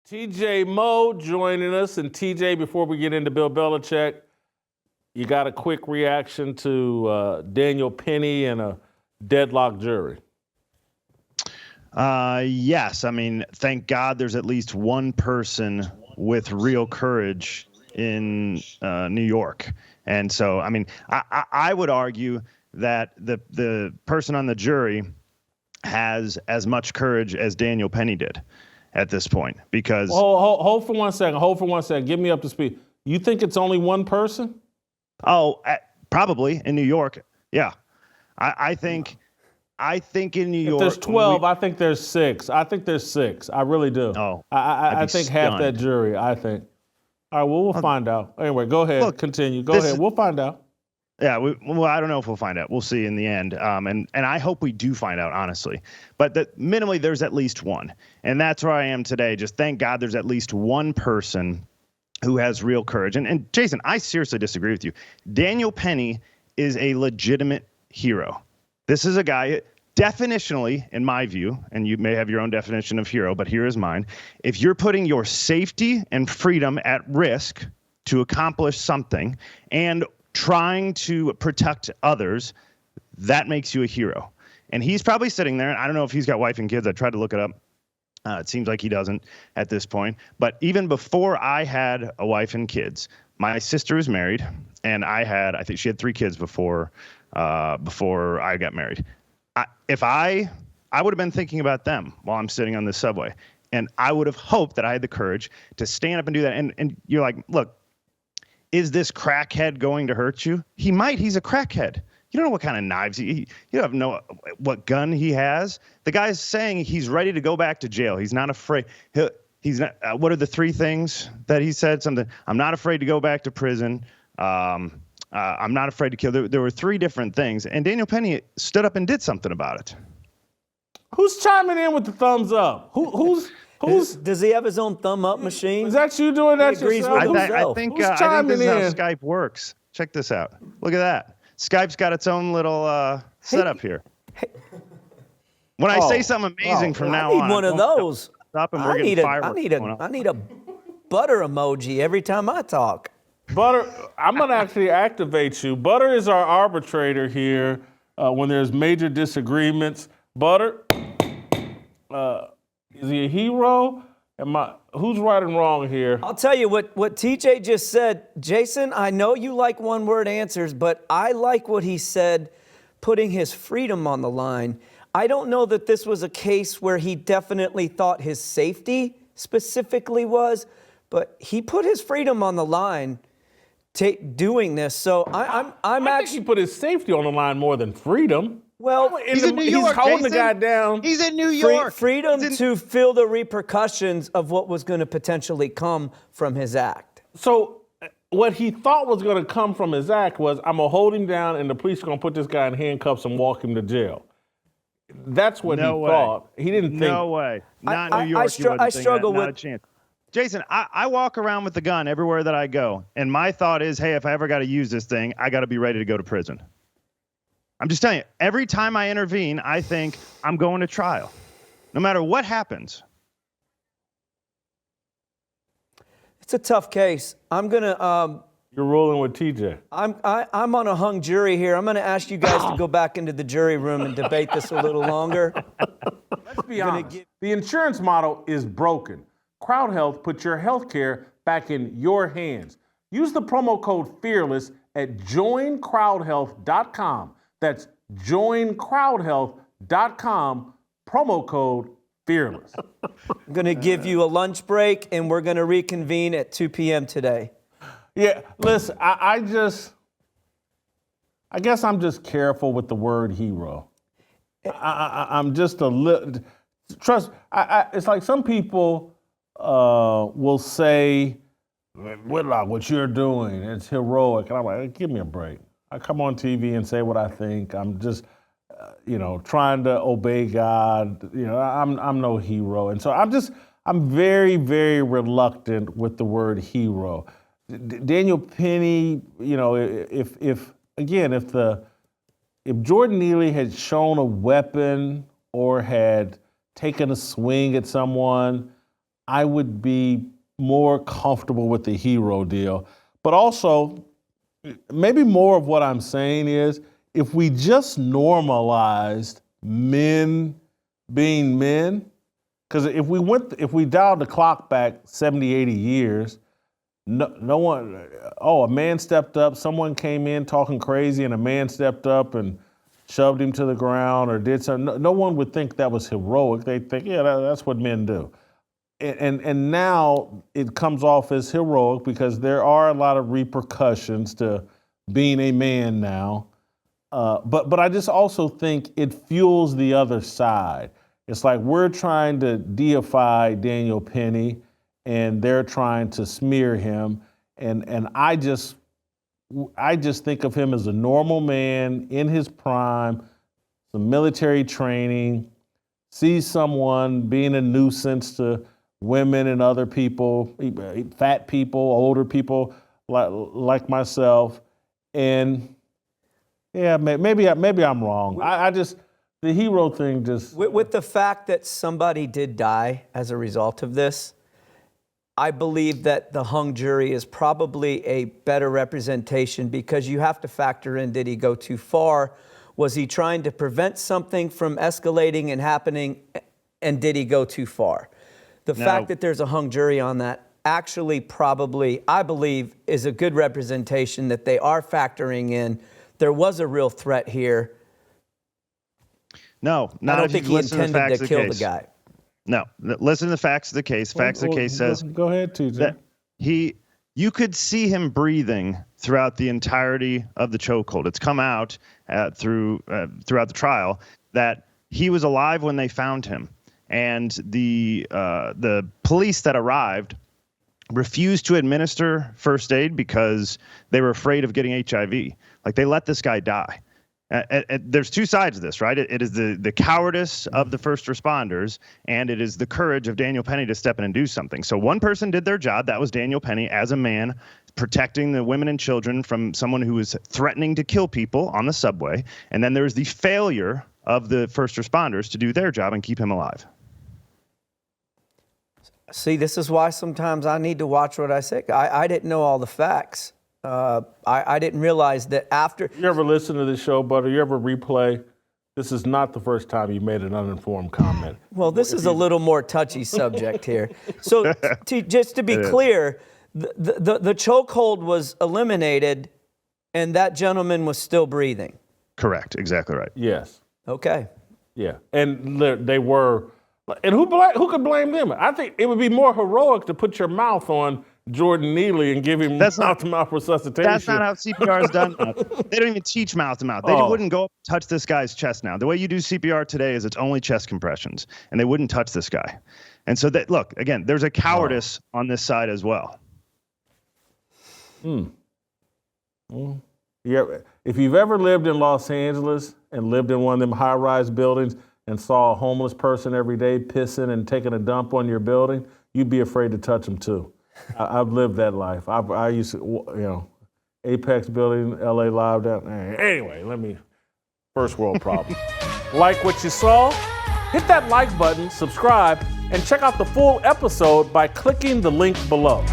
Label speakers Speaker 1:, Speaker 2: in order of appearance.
Speaker 1: TJ Moe joining us. And TJ, before we get into Bill Belichick, you got a quick reaction to Daniel Penny and a deadlocked jury?
Speaker 2: Yes. I mean, thank God there's at least one person with real courage in New York. And so, I mean, I would argue that the person on the jury has as much courage as Daniel Penny did at this point, because
Speaker 1: hold for 1 second. Hold for 1 second. Get me up to speed. You think it's only one person?
Speaker 2: Oh, probably in New York. Yeah, I think in New York.
Speaker 1: If there's 12, I think there's 6. I think there's 6. I really do.
Speaker 2: Oh,
Speaker 1: I think half that jury. I think. All right. Well, we'll find out. Anyway, go ahead.
Speaker 2: Look,
Speaker 1: continue. Go ahead. We'll find out.
Speaker 2: Yeah, well, I don't know if we'll find out. We'll see in the end. And I hope we do find out, honestly. But minimally, there's at least one. And that's where I am today. Just thank God there's at least one person who has real courage. And Jason, I seriously disagree with you. Daniel Penny is a legitimate hero. This is a guy, definitionally, in my view, and you may have your own definition of hero, but here is mine. If you're putting your safety and freedom at risk to accomplish something and trying to protect others, that makes you a hero. And he's probably sitting there, and I don't know if he's got wife and kids. I tried to look it up. It seems like he doesn't at this point. But even before I had a wife and kids, my sister is married, and I think she had 3 kids before I got married. I would have been thinking about them while I'm sitting on this subway. And I would have hoped that I had the courage to stand up and do that. And you're like, look, is this crackhead going to hurt you? He might. He's a crackhead. You don't know what kind of knives you don't know what gun he has. The guy's saying he's ready to go back to jail. He's not afraid. He's not. What are the 3 things that he said? Something. I'm not afraid to go back to prison. I'm not afraid to kill. There were 3 different things, and Daniel Penny stood up and did something about it.
Speaker 1: Who's chiming in with the thumbs up? Who's?
Speaker 3: Does he have his own thumb up machine?
Speaker 1: Is that you doing that yourself?
Speaker 2: I think this is how Skype works. Check this out. Look at that. Skype's got its own little setup here. When I say something amazing from now on,
Speaker 3: I need one of those.
Speaker 2: Stop and we're getting fireworks.
Speaker 3: I need a butter emoji every time I talk.
Speaker 1: Butter, I'm going to actually activate you. Butter is our arbitrator here when there's major disagreements. Butter, is he a hero? Who's right and wrong here?
Speaker 3: I'll tell you what TJ just said. Jason, I know you like one-word answers, but I like what he said, putting his freedom on the line. I don't know that this was a case where he definitely thought his safety specifically was, but he put his freedom on the line doing this. So I
Speaker 1: think he put his safety on the line more than freedom.
Speaker 3: Well,
Speaker 2: he's in New York.
Speaker 1: He's holding
Speaker 2: Jason.
Speaker 1: the guy down.
Speaker 2: He's in New York.
Speaker 3: Freedom to feel the repercussions of what was going to potentially come from his act.
Speaker 1: So what he thought was going to come from his act was, I'm going to hold him down and the police are going to put this guy in handcuffs and walk him to jail. That's what he thought. He didn't think.
Speaker 2: No way. Not New York.
Speaker 3: I struggle with.
Speaker 2: Not a chance. Jason, I walk around with the gun everywhere that I go. And my thought is, hey, if I ever got to use this thing, I got to be ready to go to prison. I'm just telling you, every time I intervene, I think I'm going to trial, no matter what happens.
Speaker 3: It's a tough case. I'm gonna.
Speaker 1: You're rolling with TJ.
Speaker 3: I'm on a hung jury here. I'm gonna ask you guys to go back into the jury room and debate this a little longer.
Speaker 1: Let's be honest. The insurance model is broken. Crowd Health puts your health care back in your hands. Use the promo code FEARLESS at joincrowdhealth.com. That's joincrowdhealth.com, promo code FEARLESS.
Speaker 3: I'm going to give you a lunch break, and we're going to reconvene at 2 p.m. today.
Speaker 1: Yeah, listen, I guess I'm just careful with the word hero. I'm just a little, it's like some people will say, Whitlock, what you're doing, it's heroic. And I'm like, give me a break. I come on TV and say what I think. I'm just, trying to obey God. I'm no hero. And so I'm very, very reluctant with the word hero. Daniel Penny, if Jordan Neely had shown a weapon or had taken a swing at someone, I would be more comfortable with the hero deal. But also, maybe more of what I'm saying is, if we just normalized men being men, because if we dialed the clock back 70, 80 years, no one, a man stepped up, someone came in talking crazy and a man stepped up and shoved him to the ground or did something. No one would think that was heroic. They'd think, yeah, that's what men do. And now it comes off as heroic because there are a lot of repercussions to being a man now. But I just also think it fuels the other side. It's like we're trying to deify Daniel Penny and they're trying to smear him. And I just think of him as a normal man in his prime, some military training, sees someone being a nuisance to women and other people, fat people, older people like myself. And yeah, maybe I'm wrong. I just, the hero thing just.
Speaker 3: With the fact that somebody did die as a result of this, I believe that the hung jury is probably a better representation because you have to factor in, did he go too far? Was he trying to prevent something from escalating and happening? And did he go too far? The fact that there's a hung jury on that actually probably, I believe, is a good representation that they are factoring in. There was a real threat here.
Speaker 2: No, not
Speaker 3: I don't
Speaker 2: if
Speaker 3: think
Speaker 2: you
Speaker 3: he
Speaker 2: listen to the
Speaker 3: intended
Speaker 2: facts
Speaker 3: to
Speaker 2: of the
Speaker 3: kill the
Speaker 2: case.
Speaker 3: guy.
Speaker 2: No, listen to the facts of the case. Facts of the case says
Speaker 1: Go ahead, TJ.
Speaker 2: that you could see him breathing throughout the entirety of the chokehold. It's come out throughout the trial that he was alive when they found him, and the police that arrived refused to administer first aid because they were afraid of getting HIV. Like, they let this guy die. There's two sides of this, right? It is the cowardice of the first responders, and it is the courage of Daniel Penny to step in and do something. So one person did their job. That was Daniel Penny as a man, protecting the women and children from someone who was threatening to kill people on the subway. And then there's the failure of the first responders to do their job and keep him alive.
Speaker 3: See, this is why sometimes I need to watch what I say. I didn't know all the facts. I didn't realize that after.
Speaker 1: You ever listen to this show, Butter? You ever replay? This is not the first time you made an uninformed comment.
Speaker 3: Well, this is a little more touchy subject here. So just to be clear, the chokehold was eliminated and that gentleman was still breathing.
Speaker 2: Correct. Exactly right.
Speaker 1: Yes.
Speaker 3: Okay.
Speaker 1: Yeah. And they were. And who could blame them? I think it would be more heroic to put your mouth on Jordan Neely and give him mouth-to-mouth resuscitation.
Speaker 2: That's not how CPR is done. They don't even teach mouth-to-mouth. They wouldn't go up and touch this guy's chest now. The way you do CPR today is it's only chest compressions, and they wouldn't touch this guy. And so, look, again, there's a cowardice on this side as well.
Speaker 1: Yeah. If you've ever lived in Los Angeles and lived in one of them high-rise buildings and saw a homeless person every day pissing and taking a dump on your building, you'd be afraid to touch them too. I've lived that life. I used to, Apex building, LA Live down. Anyway, first world problem. Like what you saw? Hit that like button, subscribe, and check out the full episode by clicking the link below.